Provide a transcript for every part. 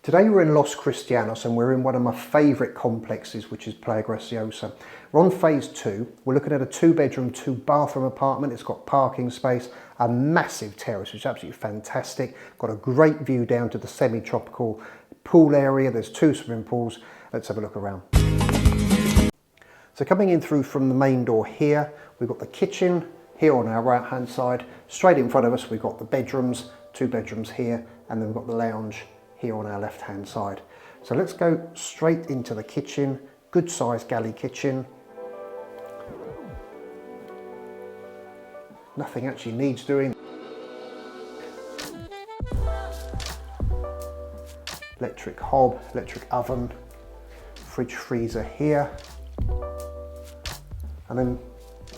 Today we're in Los Cristianos and we're in one of my favourite complexes, which is Playa Graciosa. We're on phase 2. We're looking at a 2-bedroom, 2-bathroom apartment. It's got parking space, a massive terrace, which is absolutely fantastic. Got a great view down to the semi-tropical pool area. There's 2 swimming pools. Let's have a look around. So coming in through from the main door here, we've got the kitchen here on our right hand side. Straight in front of us we've got the bedrooms, 2 bedrooms here, and then we've got the lounge here on our left hand side. So let's go straight into the kitchen. Good sized galley kitchen. Nothing actually needs doing. Electric hob, electric oven, fridge freezer here. And then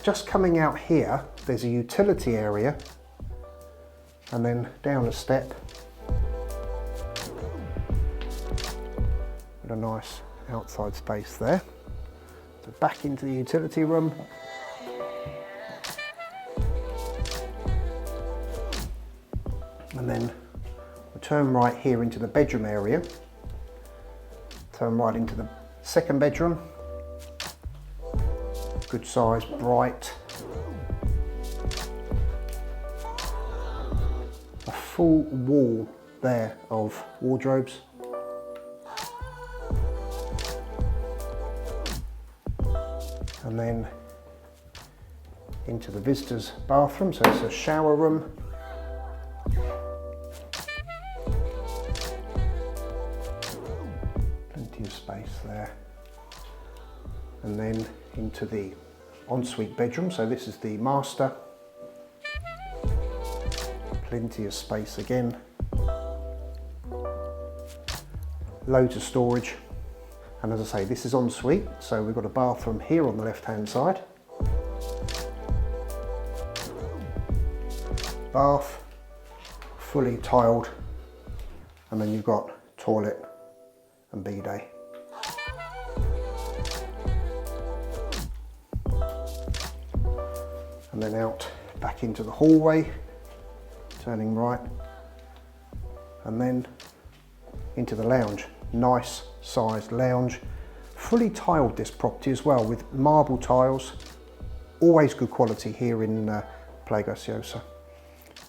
just coming out here, there's a utility area, and then down a step with a nice outside space there. So back into the utility room. And then we'll turn right here into the bedroom area. Turn right into the 2nd bedroom. Good size, bright. A full wall there of wardrobes. And then into the visitor's bathroom, so it's a shower room. Plenty of space there. And then into the ensuite bedroom, so this is the master. Plenty of space again. Loads of storage. And as I say, this is ensuite, so we've got a bathroom here on the left hand side. Bath, fully tiled, and then you've got toilet and bidet. And then out back into the hallway, turning right, and then into the lounge. Nice sized lounge, fully tiled this property as well with marble tiles. Always good quality here in Playa Graciosa.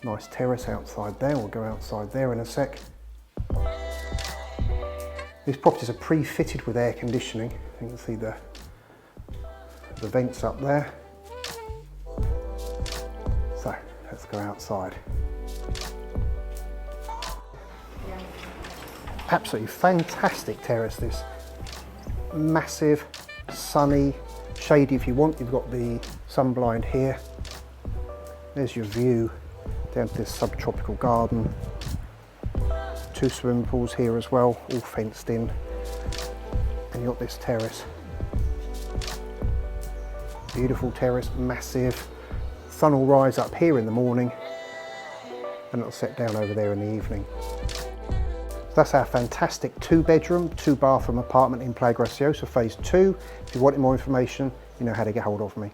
Nice terrace outside there. We'll go outside there in a sec. These properties are pre-fitted with air conditioning. You can see the vents up there. So let's go outside. Absolutely fantastic terrace this. Massive, sunny, shady if you want. You've got the sun blind here. There's your view down to this subtropical garden. 2 swimming pools here as well, all fenced in. And you've got this terrace. Beautiful terrace, massive. Sun will rise up here in the morning and it'll set down over there in the evening. That's our fantastic 2-bedroom, 2-bathroom apartment in Playa Graciosa, phase 2. If you want more information, you know how to get hold of me.